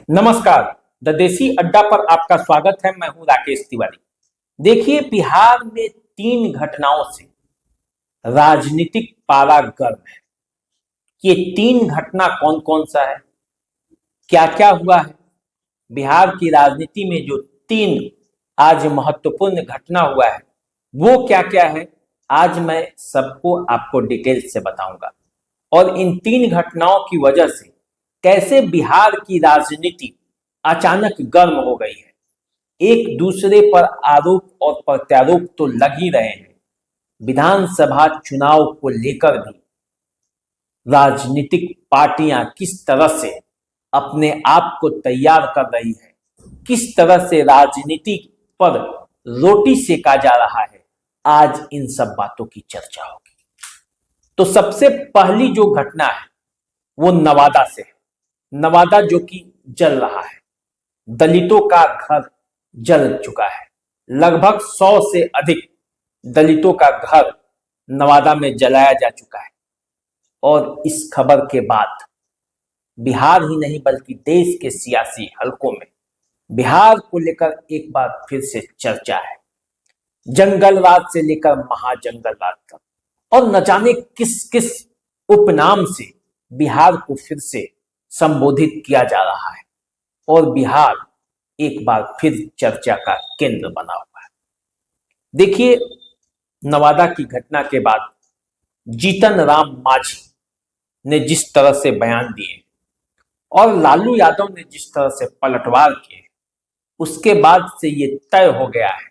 नमस्कार। द देसी अड्डा पर आपका स्वागत है। मैं हूं राकेश तिवारी। देखिए, बिहार में 3 घटनाओं से राजनीतिक पारा गर्म है। ये 3 घटना कौन कौन सा है, क्या क्या हुआ है, बिहार की राजनीति में जो 3 आज महत्वपूर्ण घटना हुआ है वो क्या क्या है, आज मैं सबको आपको डिटेल से बताऊंगा। और इन 3 घटनाओं की वजह से कैसे बिहार की राजनीति अचानक गर्म हो गई है। एक दूसरे पर आरोप और प्रत्यारोप तो लग ही रहे हैं। विधानसभा चुनाव को लेकर भी राजनीतिक पार्टियां किस तरह से अपने आप को तैयार कर रही है, किस तरह से राजनीति पर रोटी सेका जा रहा है, आज इन सब बातों की चर्चा होगी। तो सबसे पहली जो घटना है वो नवादा से है। नवादा जो कि जल रहा है, दलितों का घर जल चुका है। लगभग 100 से अधिक दलितों का घर नवादा में जलाया जा चुका है। और इस खबर के बाद बिहार ही नहीं बल्कि देश के सियासी हलकों में बिहार को लेकर एक बार फिर से चर्चा है। जंगलराज से लेकर महाजंगलराज तक, और न जाने किस किस उपनाम से बिहार को फिर से संबोधित किया जा रहा है। और बिहार एक बार फिर चर्चा का केंद्र बना हुआ है। देखिए, नवादा की घटना के बाद जीतन राम मांझी ने जिस तरह से बयान दिए और लालू यादव ने जिस तरह से पलटवार किए, उसके बाद से ये तय हो गया है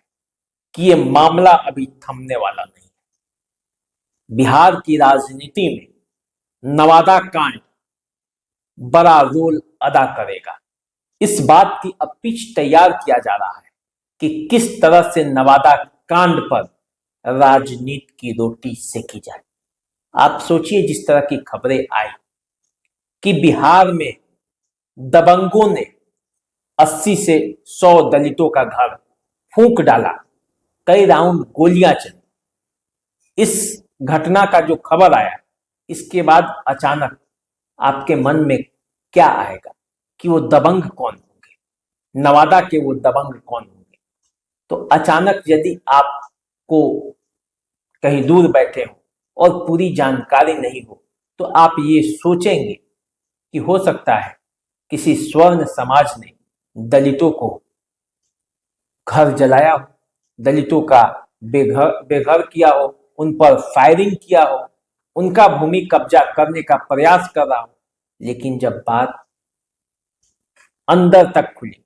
कि ये मामला अभी थमने वाला नहीं है। बिहार की राजनीति में नवादा कांड बड़ा रोल अदा करेगा। इस बात की अब पिच तैयार किया जा रहा है कि किस तरह से नवादा कांड पर राजनीति की रोटी सेकी जाए। आप सोचिए, जिस तरह की खबरें आई कि बिहार में दबंगों ने 80 से 100 दलितों का घर फूंक डाला, कई राउंड गोलियां चली। इस घटना का जो खबर आया, इसके बाद अचानक आपके मन में क्या आएगा कि वो दबंग कौन होंगे, नवादा के वो दबंग कौन होंगे। तो अचानक यदि आपको कहीं दूर बैठे हो और पूरी जानकारी नहीं हो तो आप ये सोचेंगे कि हो सकता है किसी स्वर्ण समाज ने दलितों को घर जलाया हो, दलितों का बेघर किया हो, उन पर फायरिंग किया हो, उनका भूमि कब्जा करने का प्रयास कर रहा हो। लेकिन जब बात अंदर तक खुली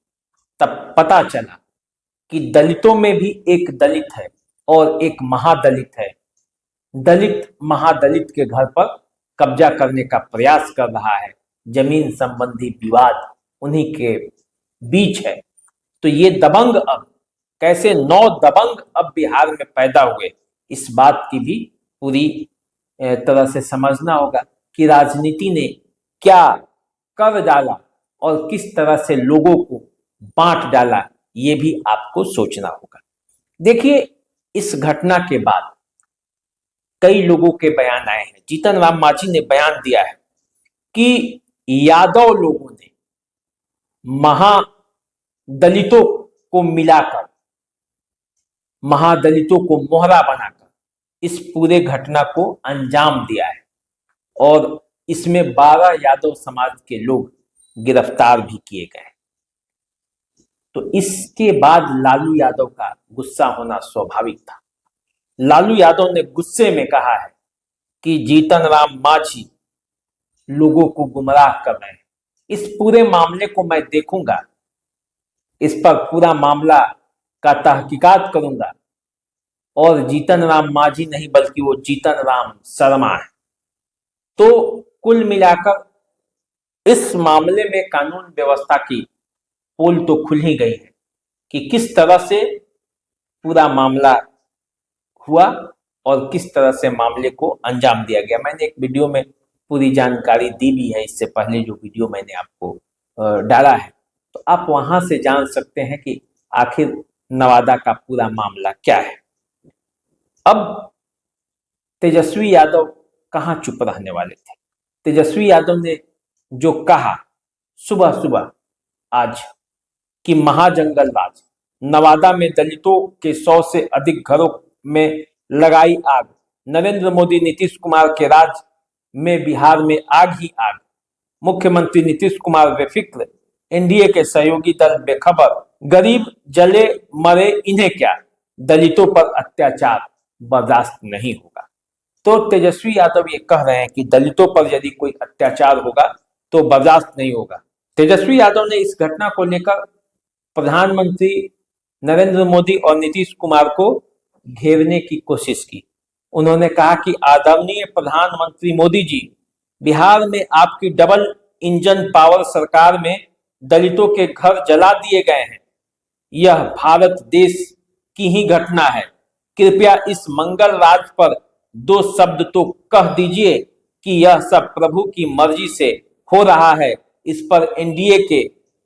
तब पता चला कि दलितों में भी एक दलित है और एक महादलित है। दलित महादलित के घर पर कब्जा करने का प्रयास कर रहा है। जमीन संबंधी विवाद उन्हीं के बीच है। तो ये दबंग अब कैसे 9 दबंग अब बिहार में पैदा हुए, इस बात की भी पूरी तरह से समझना होगा कि राजनीति ने क्या कर डाला और किस तरह से लोगों को बांट डाला, ये भी आपको सोचना होगा। देखिए, इस घटना के बाद कई लोगों के बयान आए हैं। जीतन राम मांझी ने बयान दिया है कि यादव लोगों ने महादलितों को मिलाकर, महादलितों को मोहरा बनाकर इस पूरे घटना को अंजाम दिया है और इसमें 12 यादव समाज के लोग गिरफ्तार भी किए गए। तो इसके बाद लालू यादव का गुस्सा होना स्वाभाविक था। लालू यादव ने गुस्से में कहा है कि जीतन राम मांझी लोगों को गुमराह कर रहे हैं। इस पूरे मामले को मैं देखूंगा, इस पर पूरा मामला का तहकीकात करूंगा और जीतन राम मांझी नहीं बल्कि वो जीतन राम शर्मा है। तो कुल मिलाकर इस मामले में कानून व्यवस्था की पोल तो खुल ही गई है कि किस तरह से पूरा मामला हुआ और किस तरह से मामले को अंजाम दिया गया। मैंने एक वीडियो में पूरी जानकारी दी भी है, इससे पहले जो वीडियो मैंने आपको डाला है, तो आप वहां से जान सकते हैं कि आखिर नवादा का पूरा मामला क्या है। अब तेजस्वी यादव कहां चुप रहने वाले थे। तेजस्वी यादव ने जो कहा सुबह सुबह आज कि महाजंगल राज, नवादा में दलितों के 100 से अधिक घरों में लगाई आग, नरेंद्र मोदी नीतीश कुमार के राज में बिहार में आग ही आग, मुख्यमंत्री नीतीश कुमार बेफिक्र, एनडीए के सहयोगी दल बेखबर, गरीब जले मरे इन्हें क्या, दलितों पर अत्याचार बर्दाश्त नहीं होगा। तो तेजस्वी यादव ये कह रहे हैं कि दलितों पर यदि कोई अत्याचार होगा तो बर्दाश्त नहीं होगा। तेजस्वी यादव ने इस घटना को लेकर प्रधानमंत्री नरेंद्र मोदी और नीतीश कुमार को घेरने की कोशिश की। उन्होंने कहा कि आदरणीय प्रधानमंत्री मोदी जी, बिहार में आपकी डबल इंजन पावर सरकार में दलितों के घर जला दिए गए हैं। यह भारत देश की ही घटना है। कृपया इस मंगल राज पर 2 शब्द तो कह दीजिए कि यह सब प्रभु की मर्जी से हो रहा है। इस पर एनडीए के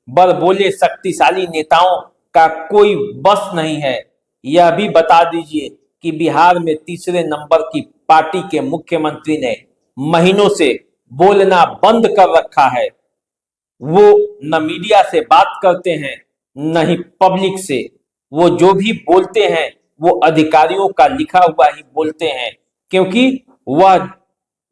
बड़बोले शक्तिशाली नेताओं का कोई बस नहीं है। यह भी बता दीजिए कि बिहार में तीसरे नंबर की पार्टी के मुख्यमंत्री ने महीनों से बोलना बंद कर रखा है। वो न मीडिया से बात करते हैं न ही पब्लिक से। वो जो भी बोलते हैं वो अधिकारियों का लिखा हुआ ही बोलते हैं, क्योंकि वह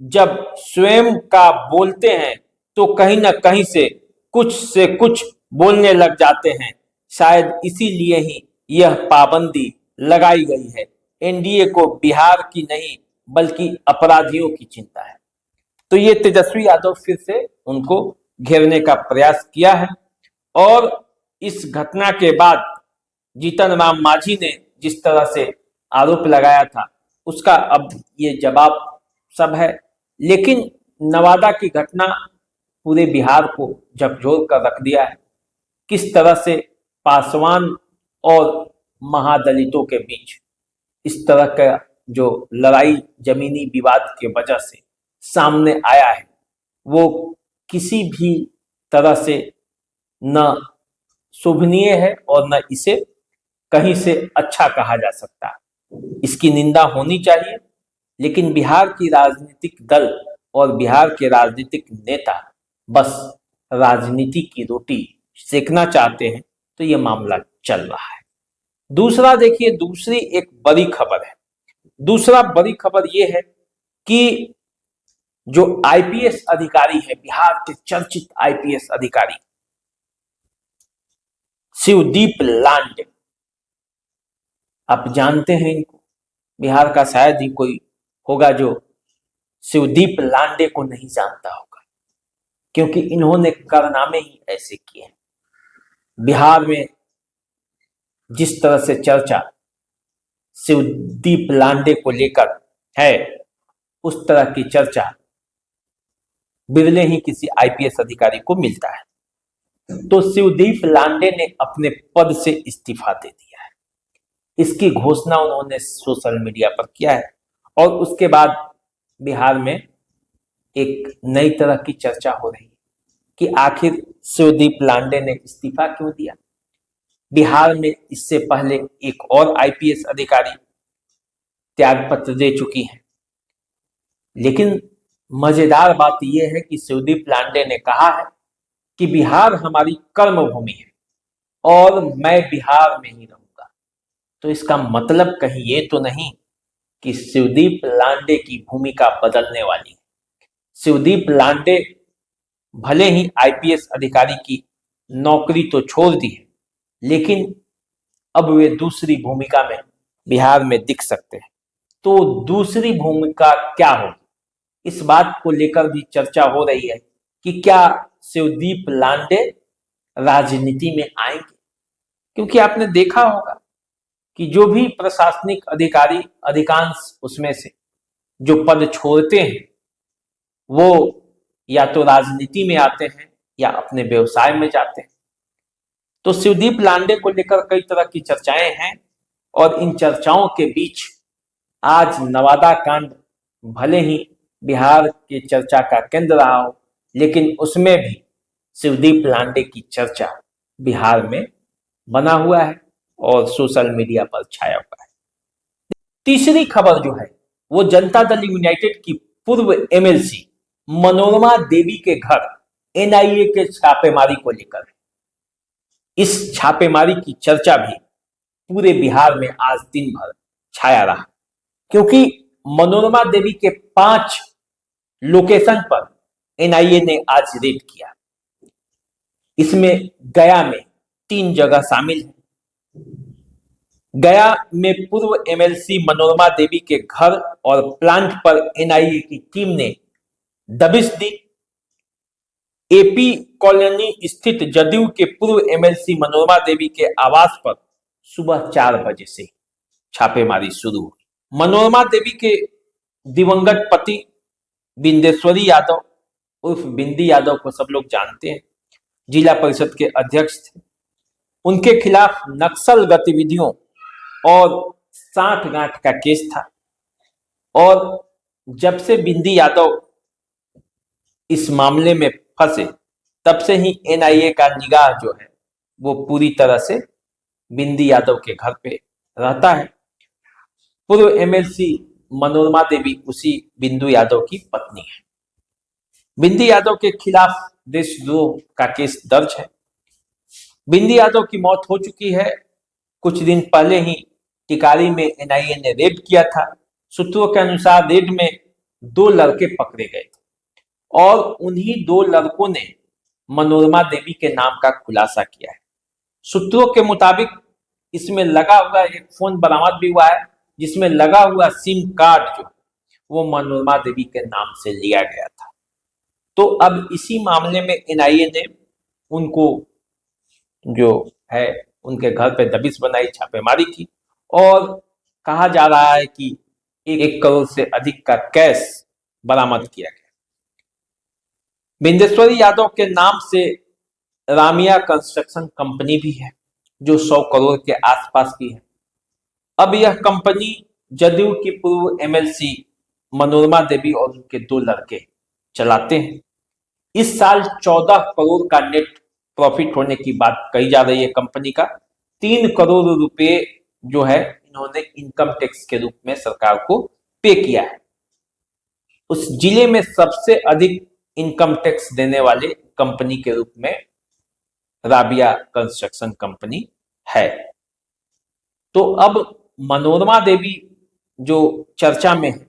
जब स्वयं का बोलते हैं तो कहीं ना कहीं से कुछ बोलने लग जाते हैं। शायद इसीलिए ही यह पाबंदी लगाई गई है। एनडीए को बिहार की नहीं बल्कि अपराधियों की चिंता है। तो ये तेजस्वी यादव फिर से उनको घेरने का प्रयास किया है। और इस घटना के बाद जीतन राम मांझी ने जिस तरह से आरोप लगाया था उसका अब ये जवाब सब है। लेकिन नवादा की घटना पूरे बिहार को झकझोर कर रख दिया है। किस तरह से पासवान और महादलितों के बीच इस तरह का जो लड़ाई जमीनी विवाद के वजह से सामने आया है, वो किसी भी तरह से न शोभनीय है और न इसे कहीं से अच्छा कहा जा सकता। इसकी निंदा होनी चाहिए। लेकिन बिहार की राजनीतिक दल और बिहार के राजनीतिक नेता बस राजनीति की रोटी सेकना चाहते हैं, तो ये मामला चल रहा है। दूसरा देखिए, दूसरी एक बड़ी खबर है। दूसरा बड़ी खबर ये है कि जो आईपीएस अधिकारी है, बिहार के चर्चित आईपीएस अधिकारी शिवदीप लांडे, आप जानते हैं इनको, बिहार का शायद ही कोई होगा जो शिवदीप लांडे को नहीं जानता होगा, क्योंकि इन्होंने कारनामे ही ऐसे किए हैं। बिहार में जिस तरह से चर्चा शिवदीप लांडे को लेकर है, उस तरह की चर्चा बिरले ही किसी आईपीएस अधिकारी को मिलता है। तो शिवदीप लांडे ने अपने पद से इस्तीफा दे दिया है। इसकी घोषणा उन्होंने सोशल मीडिया पर किया है और उसके बाद बिहार में एक नई तरह की चर्चा हो रही है कि आखिर शिवदीप लांडे ने इस्तीफा क्यों दिया। बिहार में इससे पहले एक और आईपीएस अधिकारी त्यागपत्र दे चुकी है। लेकिन मजेदार बात यह है कि शिवदीप लांडे ने कहा है कि बिहार हमारी कर्म भूमि है और मैं बिहार में ही रहूंगा। तो इसका मतलब कहीं ये तो नहीं कि शिवदीप लांडे की भूमिका बदलने वाली है। शिवदीप लांडे भले ही आईपीएस अधिकारी की नौकरी तो छोड़ दी है, लेकिन अब वे दूसरी भूमिका में बिहार में दिख सकते हैं। तो दूसरी भूमिका क्या होगी, इस बात को लेकर भी चर्चा हो रही है कि क्या शिवदीप लांडे राजनीति में आएंगे। क्योंकि आपने देखा होगा कि जो भी प्रशासनिक अधिकारी अधिकांश उसमें से जो पद छोड़ते हैं वो या तो राजनीति में आते हैं या अपने व्यवसाय में जाते हैं। तो शिवदीप लांडे को लेकर कई तरह की चर्चाएं हैं और इन चर्चाओं के बीच आज नवादा कांड भले ही बिहार की चर्चा का केंद्र रहा हो, लेकिन उसमें भी शिवदीप लांडे की चर्चा बिहार में बना हुआ है और सोशल मीडिया पर छाया हुआ है। तीसरी खबर जो है वो जनता दल यूनाइटेड की पूर्व एमएलसी मनोरमा देवी के घर एनआईए के छापेमारी को लेकर है। इस छापेमारी की चर्चा भी पूरे बिहार में आज दिन भर छाया रहा, क्योंकि मनोरमा देवी के 5 लोकेशन पर एनआईए ने आज रेड किया। इसमें गया में 3 जगह शामिल है। गया में पूर्व एमएलसी मनोरमा देवी के घर और प्लांट पर एनआईए की टीम ने दबिश दी। एपी कॉलोनी स्थित जदयू के पूर्व एमएलसी मनोरमा देवी के आवास पर सुबह 4 बजे से छापेमारी शुरू हुई। मनोरमा देवी के दिवंगत पति बिंदेश्वरी यादव उर्फ बिंदी यादव को सब लोग जानते हैं, जिला परिषद के अध्यक्ष थे। उनके खिलाफ नक्सल गतिविधियों और सांठ-गांठ का केस था, और जब से बिंदी यादव इस मामले में फंसे तब से ही एनआईए का निगाह जो है वो पूरी तरह से बिंदी यादव के घर पे रहता है। पूर्व एमएलसी मनोरमा देवी उसी बिंदु यादव की पत्नी है। बिंदी यादव के खिलाफ देशद्रोह का केस दर्ज है। बिंदी यादव की मौत हो चुकी है। कुछ दिन पहले ही टिकारी में एनआईए ने रेड किया था। सूत्रों के अनुसार रेड में 2 लड़के पकड़े गए थे और उन्हीं 2 लड़कों ने मनोरमा देवी के नाम का खुलासा किया है। सूत्रों के मुताबिक इसमें लगा हुआ एक फोन बरामद भी हुआ है, जिसमें लगा हुआ सिम कार्ड जो वो मनोरमा देवी के नाम से लिया गया था। तो अब इसी मामले में एनआईए ने उनको जो है उनके घर पे दबिश बनाई, छापेमारी की, और कहा जा रहा है कि 1 करोड़ से अधिक का कैश बरामद किया गया। बिंदेश्वरी यादव के नाम से रामिया कंस्ट्रक्शन कंपनी भी है जो 100 करोड़ के आसपास की है। अब यह कंपनी जदयू की पूर्व एमएलसी मनोरमा देवी और उनके 2 लड़के चलाते हैं। इस साल 14 करोड़ का नेट प्रॉफिट होने की बात कही जा रही है कंपनी का। 3 करोड़ रुपए जो है इन्होंने इनकम टैक्स के रूप में सरकार को पे किया है। उस जिले में सबसे अधिक इनकम टैक्स देने वाले कंपनी के रूप में राबिया कंस्ट्रक्शन कंपनी है। तो अब मनोरमा देवी जो चर्चा में है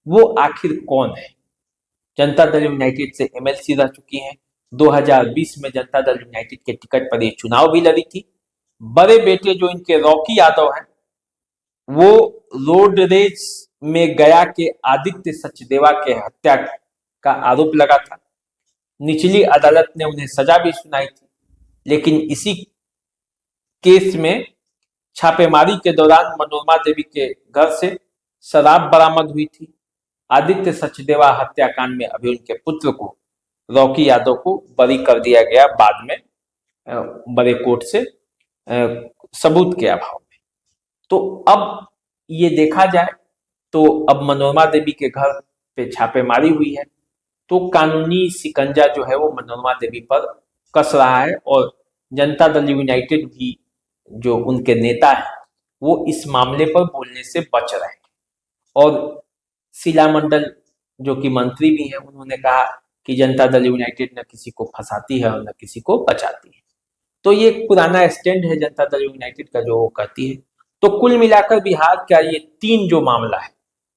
वो आखिर कौन है? जनता दल यूनाइटेड से एमएलसी रह चुकी हैं। 2020 में जनता दल यूनाइटेड के टिकट पर ये चुनाव भी लड़ी थी। बड़े बेटे जो इनके रॉकी यादव हैं वो रोड रेज में गया के आदित्य सचदेवा के हत्या का आरोप लगा था। निचली अदालत ने उन्हें सजा भी सुनाई थी, लेकिन इसी केस में छापेमारी के दौरान मनोरमा देवी के घर से शराब बरामद हुई थी। आदित्य सचदेवा हत्याकांड में अभी उनके पुत्र को, रॉकी यादव को, बरी कर दिया गया बाद में बड़े कोर्ट से सबूत के अभाव में। तो अब ये देखा जाए तो अब मनोरमा देवी के घर पे छापेमारी हुई है, तो कानूनी शिकंजा जो है वो मनोरमा देवी पर कस रहा है, और जनता दल यूनाइटेड भी जो उनके नेता हैं वो इस मामले पर बोलने से बच रहे हैं। और शीला मंडल जो कि मंत्री भी हैं, उन्होंने कहा कि जनता दल यूनाइटेड न किसी को फंसाती है और न किसी को बचाती है। तो ये एक पुराना स्टैंड है जनता दल यूनाइटेड का जो वो कहती है। तो कुल मिलाकर बिहार का ये 3 जो मामला है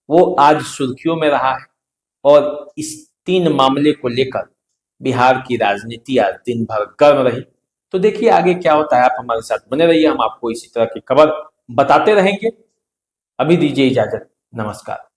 वो आज सुर्खियों में रहा है, और इस 3 मामले को लेकर बिहार की राजनीति आज दिन भर गर्म रही। तो देखिए आगे क्या होता है। आप हमारे साथ बने रहिए, हम आपको इसी तरह की खबर बताते रहेंगे। अभी दीजिए इजाजत, नमस्कार।